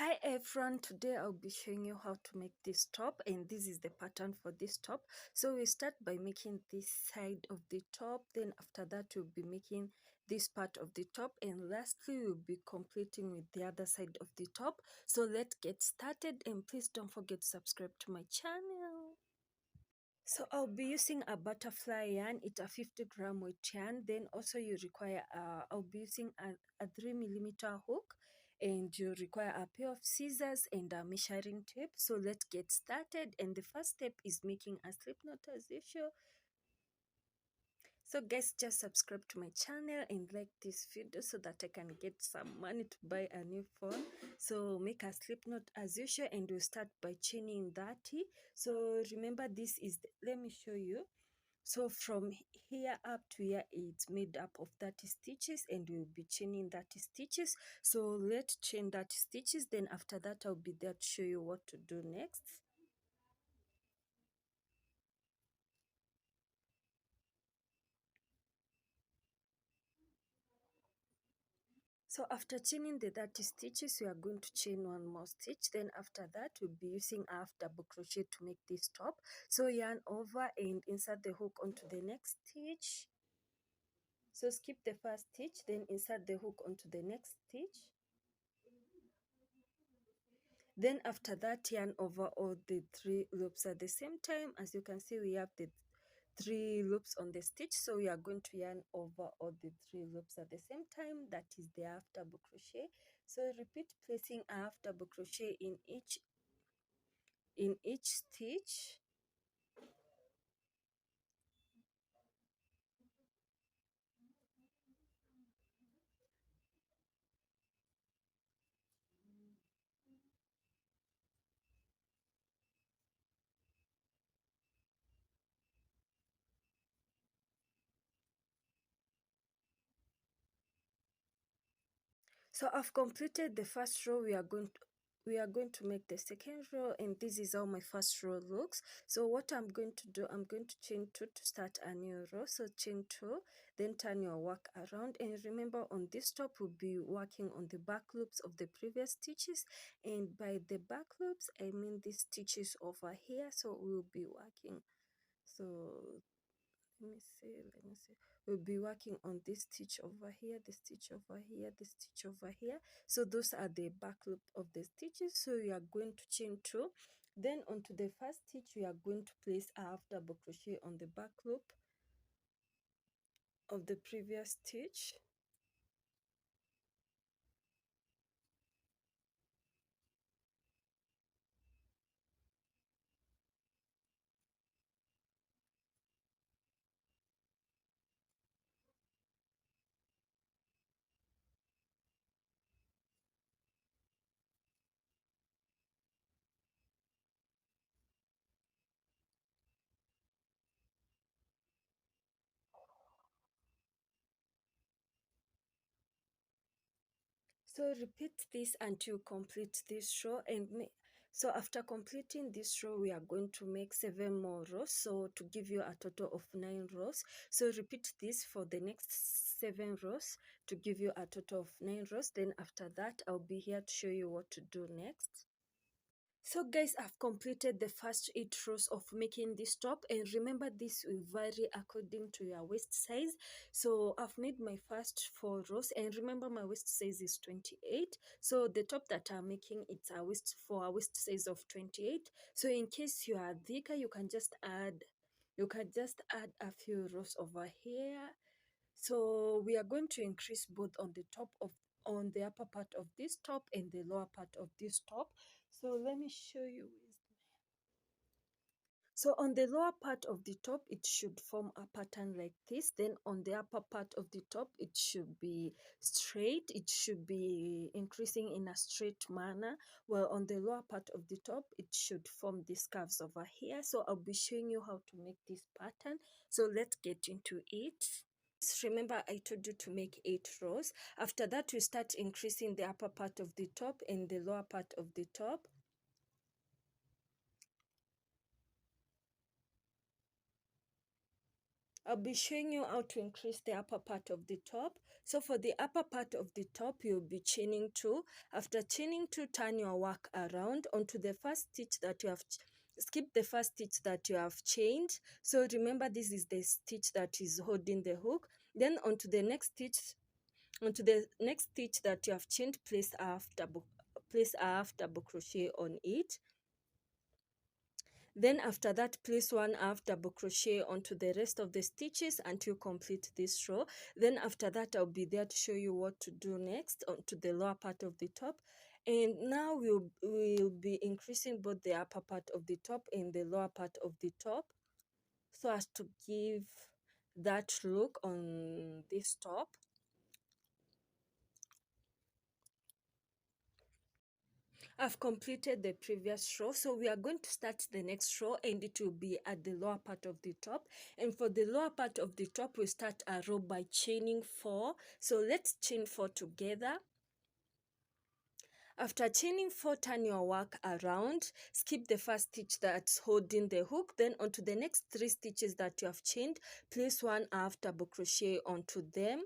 Hi everyone, today I'll be showing you how to make this top, and this is the pattern for this top. So we start by making this side of the top, then after that we'll be making this part of the top, and lastly we'll be completing with the other side of the top. So let's get started, and please don't forget to subscribe to my channel. So I'll be using a butterfly yarn. It's a 50-gram weight yarn. Then also you require I'll be using a 3mm hook, and you require a pair of scissors and a measuring tape. So let's get started, and the first step is making a slip knot as usual. So guys, just subscribe to my channel and like this video so that I can get some money to buy a new phone. So make a slip knot as usual, and we'll start by chaining 30. So remember, this is let me show you. So from here up to here, it's made up of 30 stitches, and we'll be chaining 30 stitches. So let's chain 30 stitches, then after that I'll be there to show you what to do next. So after chaining the 30 stitches, we are going to chain one more stitch. Then after that, we'll be using half double crochet to make this top. So yarn over and insert the hook onto the next stitch. So skip the first stitch, then insert the hook onto the next stitch. Then after that, yarn over all the 3 loops at the same time. As you can see, we have the 3 loops on the stitch, so we are going to yarn over all the 3 loops at the same time. That is the half double crochet. So repeat placing a half double crochet in each stitch. So I've completed the first row. We are going to make the second row, and this is how my first row looks. So what I'm going to do, I'm going to chain 2 to start a new row. So chain 2, then turn your work around, and remember, on this top we'll be working on the back loops of the previous stitches, and by the back loops I mean these stitches over here. So we'll be working, so let me see, we'll be working on this stitch over here, the stitch over here, the stitch over here. So those are the back loop of the stitches. So we are going to chain 2, then onto the first stitch we are going to place a half double crochet on the back loop of the previous stitch. So repeat this until you complete this row, and so after completing this row we are going to make 7 more rows, so to give you a total of 9 rows. So repeat this for the next 7 rows to give you a total of 9 rows. Then after that I'll be here to show you what to do next. So guys, I've completed the first 8 rows of making this top, and remember, this will vary according to your waist size. So I've made my first 4 rows, and remember my waist size is 28. So the top that I'm making, it's a waist size of 28. So in case you are thicker, you can just add a few rows over here. So we are going to increase both on the upper part of this top and the lower part of this top. So let me show you. So on the lower part of the top, it should form a pattern like this. Then on the upper part of the top, it should be straight. It should be increasing in a straight manner. Well, on the lower part of the top, it should form these curves over here. So I'll be showing you how to make this pattern. So let's get into it. Remember, I told you to make 8 rows. After that, we start increasing the upper part of the top and the lower part of the top. I'll be showing you how to increase the upper part of the top. So for the upper part of the top, you'll be chaining 2. After chaining 2, turn your work around onto the first stitch that you have. Skip the first stitch that you have chained. So remember, this is the stitch that is holding the hook. Then onto the next stitch that you have chained, place a half double crochet on it. Then after that, place 1/2 double crochet onto the rest of the stitches until you complete this row. Then after that, I'll be there to show you what to do next onto the lower part of the top. And now we'll be increasing both the upper part of the top and the lower part of the top, so as to give that look on this top. I've completed the previous row, so we are going to start the next row, and it will be at the lower part of the top. And for the lower part of the top, we start a row by chaining 4. So let's chain 4 together. After chaining 4, turn your work around, skip the first stitch that's holding the hook, then onto the next 3 stitches that you have chained, place 1/2 double crochet onto them.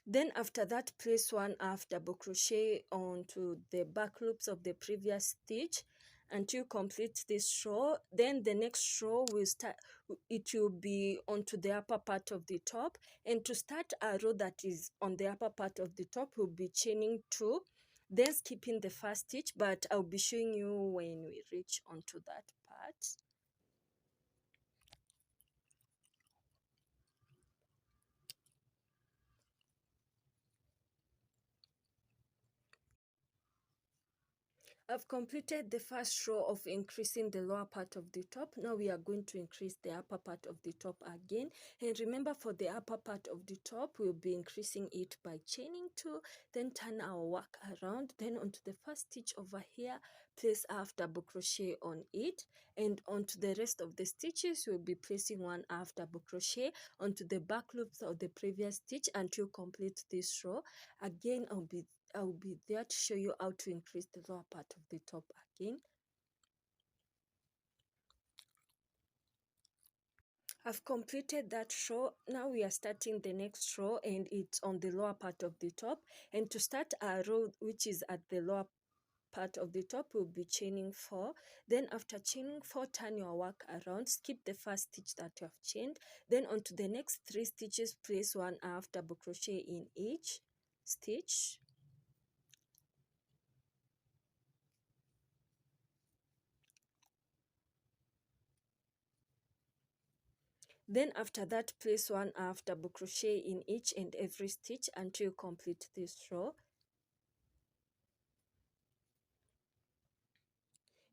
Then after that, place 1/2 double crochet onto the back loops of the previous stitch until you complete this row. Then the next row will start, it will be onto the upper part of the top. And to start a row that is on the upper part of the top, we'll be chaining 2, then skipping the first stitch, but I'll be showing you when we reach onto that part. I've completed the first row of increasing the lower part of the top. Now we are going to increase the upper part of the top again. And remember, for the upper part of the top, we'll be increasing it by chaining 2, then turn our work around, then onto the first stitch over here, place half double crochet on it, and onto the rest of the stitches, we'll be placing 1/2 double crochet onto the back loops of the previous stitch until complete this row. Again, I'll be there to show you how to increase the lower part of the top again. I've completed that row. Now we are starting the next row, and it's on the lower part of the top. And to start our row, which is at the lower part of the top, we'll be chaining 4. Then after chaining 4, turn your work around, skip the first stitch that you have chained, then onto the next 3 stitches, place 1/2 double crochet in each stitch. Then after that, place 1/2 double crochet in each and every stitch until you complete this row.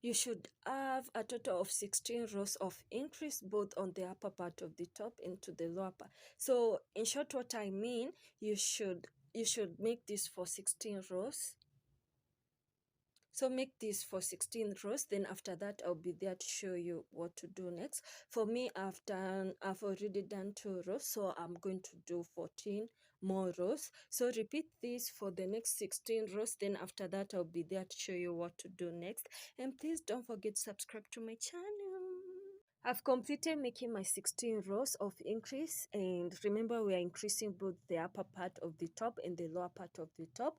You should have a total of 16 rows of increase, both on the upper part of the top and to the lower part. So in short, what I mean, you should make this for 16 rows. So make this for 16 rows. Then after that, I'll be there to show you what to do next. For me, I've already done 2 rows, so I'm going to do 14 more rows. So repeat this for the next 16 rows. Then after that, I'll be there to show you what to do next. And please don't forget to subscribe to my channel. I've completed making my 16 rows of increase, and remember, we are increasing both the upper part of the top and the lower part of the top.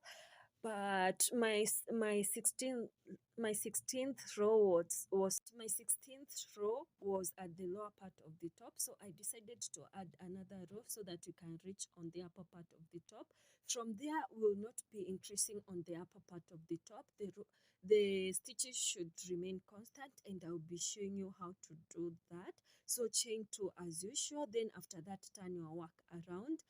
But my 16th row was at the lower part of the top, so I decided to add another row so that we can reach on the upper part of the top. From there, we will not be increasing on the upper part of the top. The stitches should remain constant, and I'll be showing you how to do that. So chain 2 as usual, then after that, turn your work around.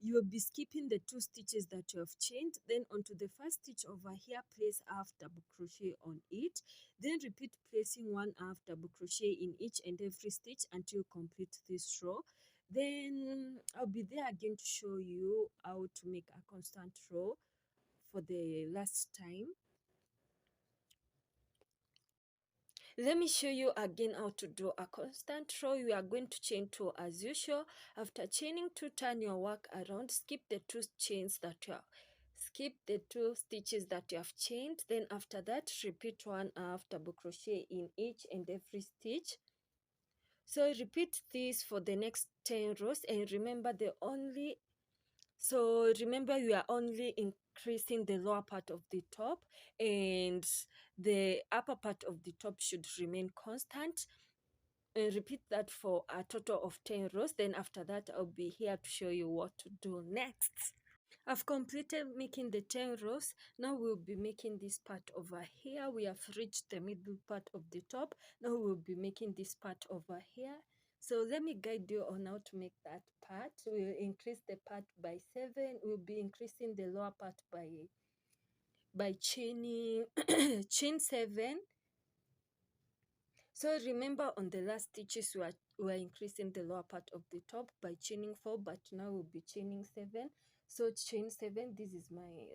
You will be skipping the 2 stitches that you have chained, then onto the first stitch over here, place half double crochet on it, then repeat placing 1/2 double crochet in each and every stitch until you complete this row. Then I'll be there again to show you how to make a constant row for the last time. Let me show you again how to do a constant row. You are going to chain 2 as usual. After chaining 2, turn your work around, skip the 2 chains that you have, skip the 2 stitches that you have chained. Then after that, repeat 1/2 double crochet in each and every stitch. So repeat this for the next 10 rows, and remember remember you are only increasing the lower part of the top, and the upper part of the top should remain constant. And repeat that for a total of 10 rows. Then after that, I'll be here to show you what to do next. I've completed making the 10 rows. Now we'll be making this part over here. We have reached the middle part of the top. Now we'll be making this part over here. So let me guide you on how to make that part. We'll increase the part by 7. We'll be increasing the lower part by chaining chain 7. So remember, on the last stitches we are increasing the lower part of the top by chaining 4, but now we'll be chaining 7. So chain 7. This is my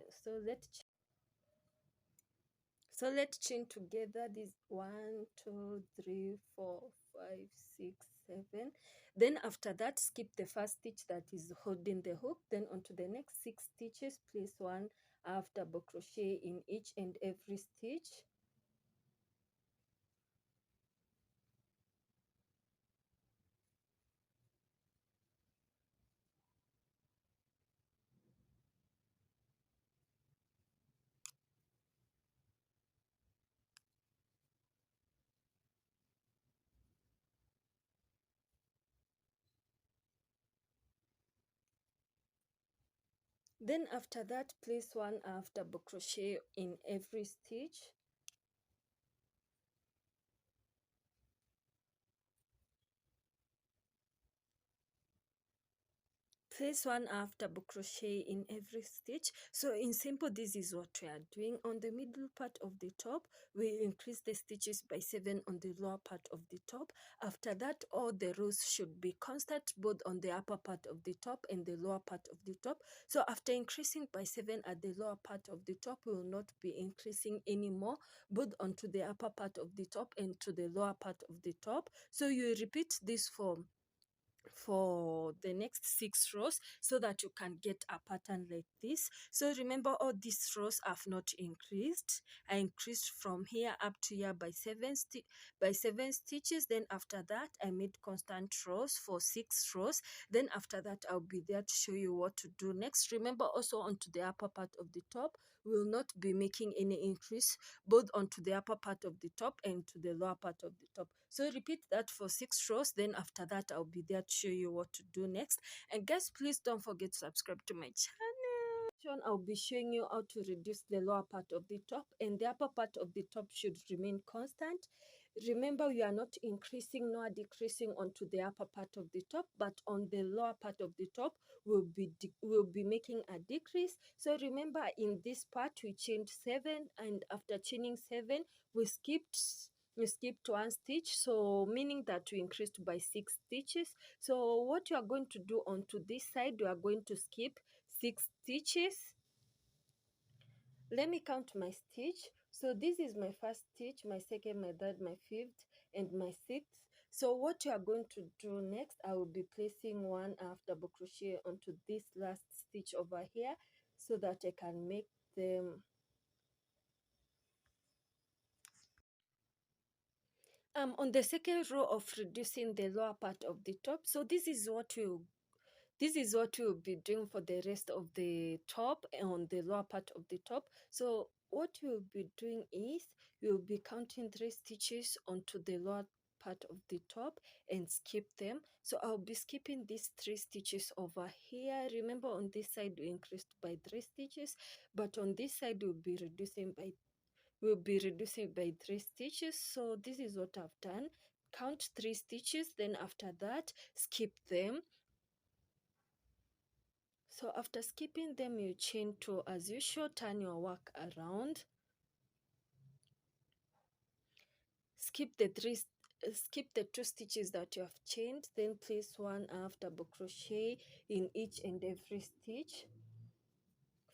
let's chain together. This 1 2 3 4 5 6 7. Then after that, skip the first stitch that is holding the hook. Then onto the next 6 stitches, place 1/2 double crochet in each and every stitch. Then after that, place 1/2 double crochet in every stitch. Place 1/2 double crochet in every stitch. So in simple, this is what we are doing. On the middle part of the top, we increase the stitches by 7 on the lower part of the top. After that, all the rows should be constant, both on the upper part of the top and the lower part of the top. So after increasing by 7 at the lower part of the top, we will not be increasing anymore, both onto the upper part of the top and to the lower part of the top. So you repeat this for the next 6 rows, so that you can get a pattern like this. So remember, all these rows have not increased. I increased from here up to here by 7 stitches. Then after that, I made constant rows for 6 rows. Then after that, I'll be there to show you what to do next. Remember, also onto the upper part of the top, we will not be making any increase, both onto the upper part of the top and to the lower part of the top. So repeat that for 6 rows. Then after that, I'll be there to show you what to do next. And guys, please don't forget to subscribe to my channel. I'll be showing you how to reduce the lower part of the top, and the upper part of the top should remain constant. Remember, we are not increasing nor decreasing onto the upper part of the top, but on the lower part of the top we'll be making a decrease. So remember, in this part we chained 7, and after chaining 7, we skipped 1 stitch, so meaning that we increased by 6 stitches. So what you are going to do onto this side, you are going to skip 6 stitches. Let me count my stitch. So this is my first stitch, my second, my third, my fifth, and my sixth. So what you are going to do next, I will be placing 1/2 double crochet onto this last stitch over here, so that I can make them on the second row of reducing the lower part of the top. So this is what we'll be doing for the rest of the top on the lower part of the top. So what you'll be doing is you'll be counting 3 stitches onto the lower part of the top and skip them. So I'll be skipping these 3 stitches over here. Remember, on this side we increased by 3 stitches, but on this side we'll be reducing by 3 stitches. So this is what I've done. Count 3 stitches, then after that skip them. So after skipping them, you chain 2 as usual. Turn your work around, skip the 2 stitches that you have chained, then place 1/2 double crochet in each and every stitch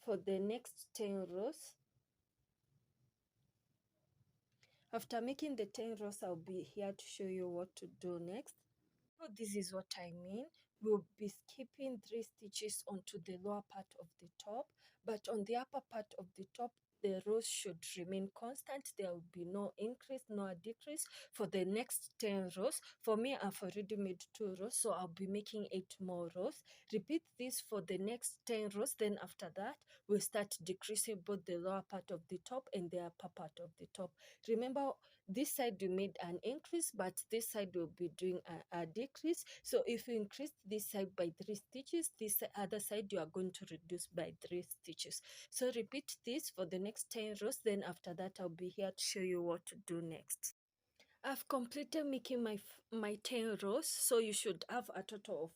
for the next 10 rows. After making the 10 rows, I'll be here to show you what to do next. So this is what I mean. We'll be skipping 3 stitches onto the lower part of the top, but on the upper part of the top, the rows should remain constant. There will be no increase nor decrease for the next 10 rows. For me, I've already made 2 rows, so I'll be making 8 more rows. Repeat this for the next 10 rows. Then after that, we'll start decreasing both the lower part of the top and the upper part of the top. Remember, this side you made an increase, but this side will be doing a decrease. So if you increase this side by 3 stitches, this other side you are going to reduce by 3 stitches. So repeat this for the next 10 rows. Then after that, I'll be here to show you what to do next. I've completed making my 10 rows, so you should have a total of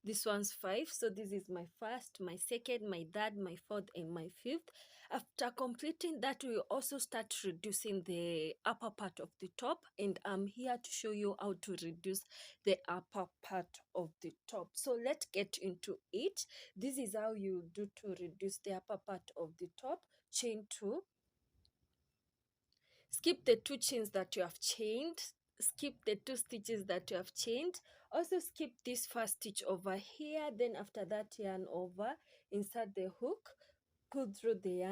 this one's 5. So this is my first, my second, my third, my fourth, and my fifth. After completing that, we also start reducing the upper part of the top, and I'm here to show you how to reduce the upper part of the top. So let's get into it. This is how you do to reduce the upper part of the top. Chain 2. Skip the 2 chains that you have chained. Skip the 2 stitches that you have chained. Also skip this first stitch over here. Then after that, yarn over, insert the hook, pull through the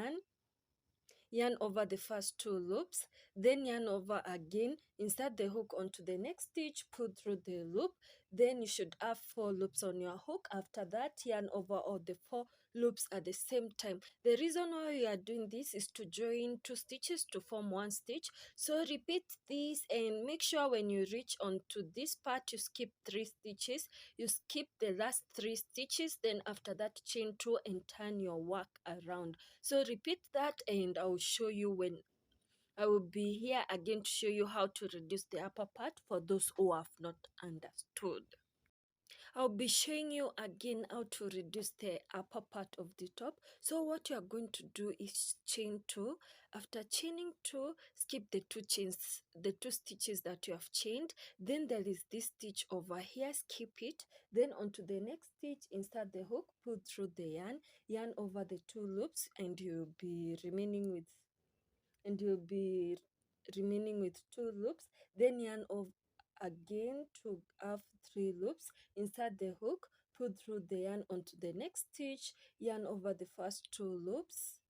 yarn over the first 2 loops, then yarn over again, insert the hook onto the next stitch, pull through the loop. Then you should have 4 loops on your hook. After that, yarn over all the 4 loops at the same time. The reason why we are doing this is to join 2 stitches to form 1 stitch. So repeat this and make sure when you reach onto this part, you skip 3 stitches. You skip the last 3 stitches, then after that, chain 2 and turn your work around. So repeat that and I will show you when I will be here again to show you how to reduce the upper part for those who have not understood. I'll be showing you again how to reduce the upper part of the top. So what you are going to do is chain 2. After chaining 2, skip the 2 chains, the 2 stitches that you have chained. Then there is this stitch over here, skip it. Then onto the next stitch, insert the hook, pull through the yarn over the 2 loops, and you'll be remaining with 2 loops. Then yarn over again to have 3 loops, insert the hook, pull through the yarn onto the next stitch, yarn over the first 2 loops.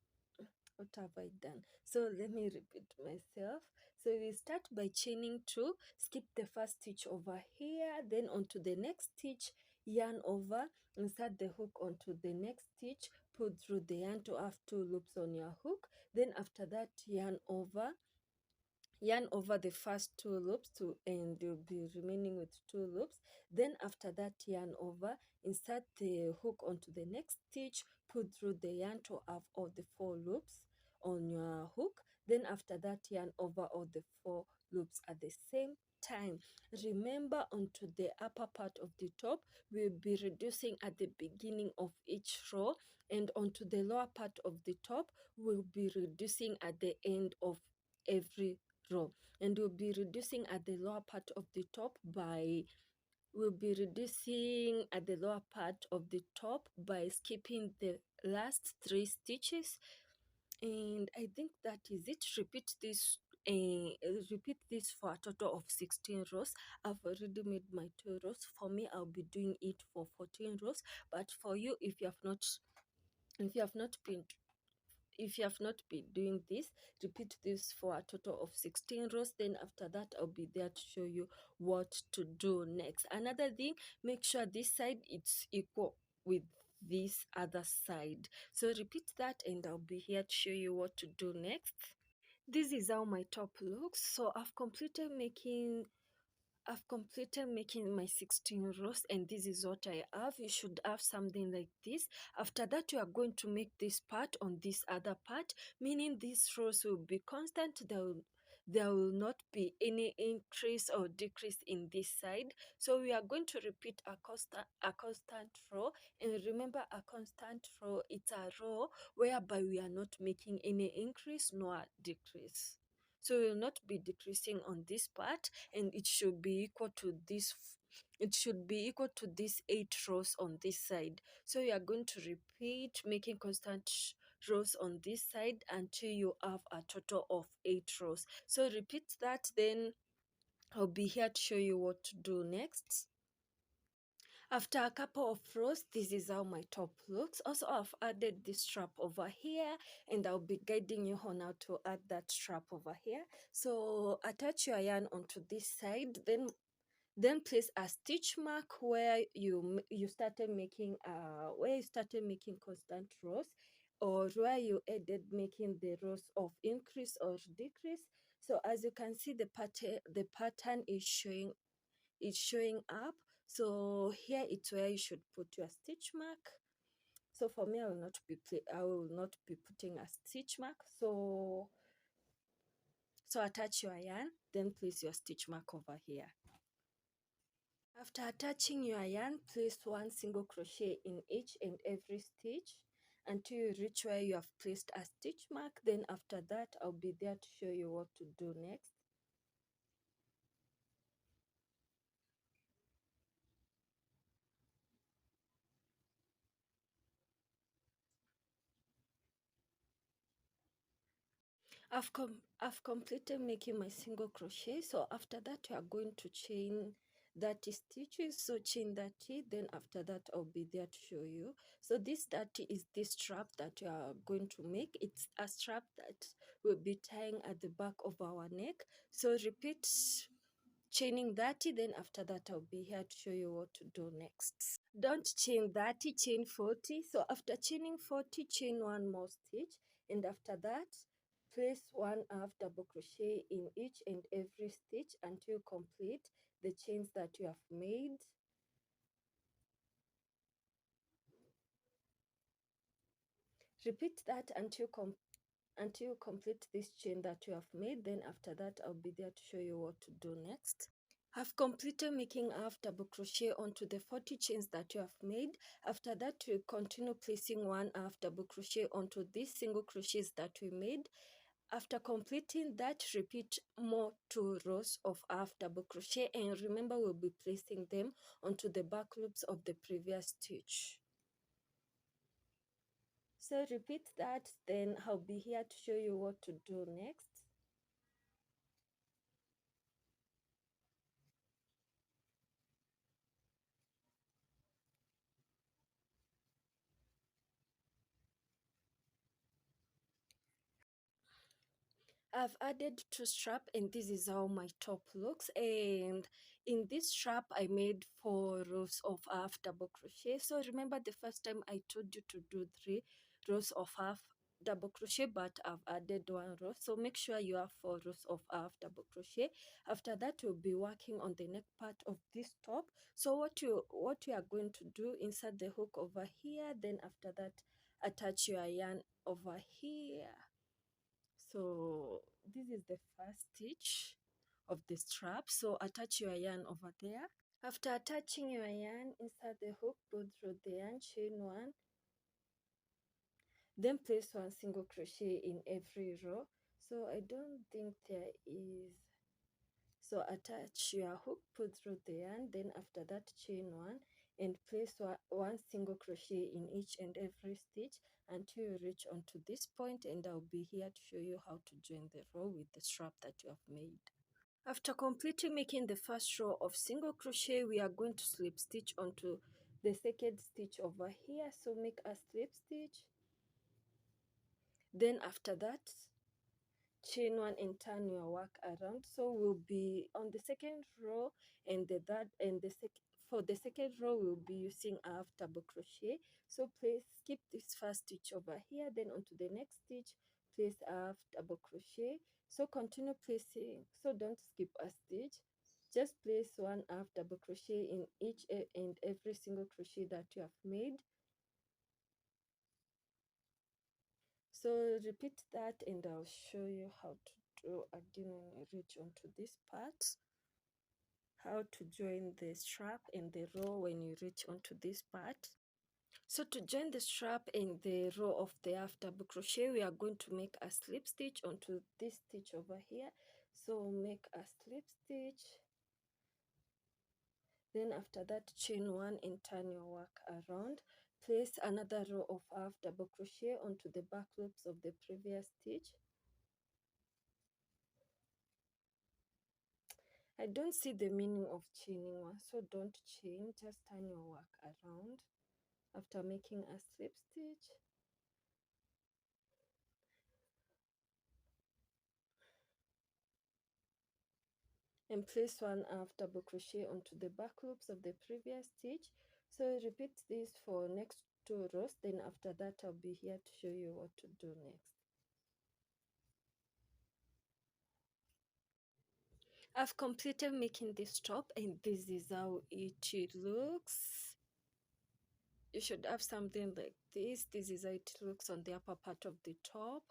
What have I done? So let me repeat myself. So we start by chaining 2, skip the first stitch over here, then onto the next stitch, yarn over, insert the hook onto the next stitch, pull through the yarn to have 2 loops on your hook. Then after that, yarn over the first 2 loops and you'll be remaining with 2 loops. Then after that, yarn over, insert the hook onto the next stitch, pull through the yarn to have all the 4 loops on your hook. Then after that, yarn over all the 4 loops at the same time. Remember, onto the upper part of the top, we'll be reducing at the beginning of each row, and onto the lower part of the top, we'll be reducing at the end of every row. And we'll be reducing at the lower part of the top by skipping the last 3 stitches. And I think that is it. Repeat this for a total of 16 rows. I've already made my 2 rows. For me, I'll be doing it for 14 rows, but for you, if you have not been doing this, repeat this for a total of 16 rows. Then after that, I'll be there to show you what to do next. Another thing, make sure this side it's equal with this other side. So repeat that and I'll be here to show you what to do next. This is how my top looks. So I've completed making my 16 rows, and this is what I have. You should have something like this. After that, you are going to make this part on this other part, meaning these rows will be constant. There will not be any increase or decrease in this side. So we are going to repeat a constant row. And remember, a constant row, it's a row whereby we are not making any increase nor decrease. So we will not be decreasing on this part, and it should be equal to this. It should be equal to these 8 rows on this side. So we are going to repeat making constant rows on this side until you have a total of 8 rows. So repeat that, then I'll be here to show you what to do next. After a couple of rows, this is how my top looks. Also, I've added this strap over here, and I'll be guiding you on how to add that strap over here. So attach your yarn onto this side, then place a stitch mark where you started making constant rows, or where you added making the rows of increase or decrease. So as you can see, the pattern is showing up. So here it's where you should put your stitch mark. So for me, I will not be putting a stitch mark. So attach your yarn, then place your stitch mark over here. After attaching your yarn, place one single crochet in each and every stitch until you reach where you have placed a stitch mark. Then after that, I'll be there to show you what to do next. I've completed making my single crochet. So after that, you are going to chain 30 stitches. So chain 30, then after that I'll be there to show you. So this 30 is this strap that you are going to make. It's a strap that will be tying at the back of our neck. So repeat chaining 30, then after that I'll be here to show you what to do next. Don't chain 30, chain 40. So after chaining 40, chain one more stitch, and after that place 1/2 double crochet in each and every stitch until you complete the chains that you have made. Repeat that until you complete this chain that you have made. Then after that I'll be there to show you what to do next. I've completed making half double crochet onto the 40 chains that you have made. After that, you continue placing 1/2 double crochet onto these single crochets that we made. After completing that, repeat more 2 rows of half double crochet, and remember we'll be placing them onto the back loops of the previous stitch. So repeat that, then I'll be here to show you what to do next. I've added 2 strap, and this is how my top looks. And in this strap I made 4 rows of half double crochet. So remember the first time I told you to do 3 rows of half double crochet, but I've added 1 row. So make sure you have 4 rows of half double crochet. After that, we'll be working on the neck part of this top. So what you are going to do, insert the hook over here, then after that attach your yarn over here. So this is the first stitch of the strap. So attach your yarn over there. After attaching your yarn, insert the hook, pull through the yarn, chain 1, then place 1 single crochet in every row. So I don't think there is. So attach your hook, pull through the yarn, then after that chain 1 and place 1 single crochet in each and every stitch until you reach onto this point, and I'll be here to show you how to join the row with the strap that you have made. After completely making the first row of single crochet, we are going to slip stitch onto the second stitch over here. So make a slip stitch, then after that chain 1 and turn your work around. So we'll be on the second row, and for the second row we'll be using half double crochet. So place skip this first stitch over here, then onto the next stitch place half double crochet. So continue placing, so don't skip a stitch, just place 1/2 double crochet in each and every single crochet that you have made. So repeat that, and I'll show you how to do again when you reach onto this part. How to join the strap and the row when you reach onto this part. So to join the strap and the row of the half double crochet, we are going to make a slip stitch onto this stitch over here. So make a slip stitch, then after that chain 1 and turn your work around. Place another row of half double crochet onto the back loops of the previous stitch. I don't see the meaning of chaining one, so don't chain, just turn your work around after making a slip stitch. And place one half double crochet onto the back loops of the previous stitch. So repeat this for next 2 rows, then after that I'll be here to show you what to do next. I've completed making this top, and this is how it looks. You should have something like this. This is how it looks on the upper part of the top.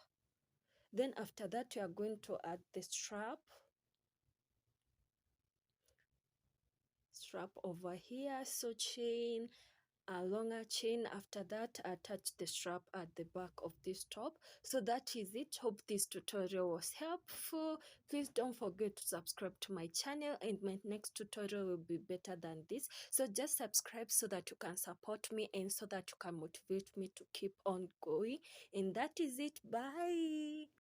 Then after that you are going to add the strap over here. So chain a longer chain. After that, attach the strap at the back of this top. So that is it. Hope this tutorial was helpful. Please don't forget to subscribe to my channel, and my next tutorial will be better than this. So just subscribe so that you can support me and so that you can motivate me to keep on going. And that is it. Bye.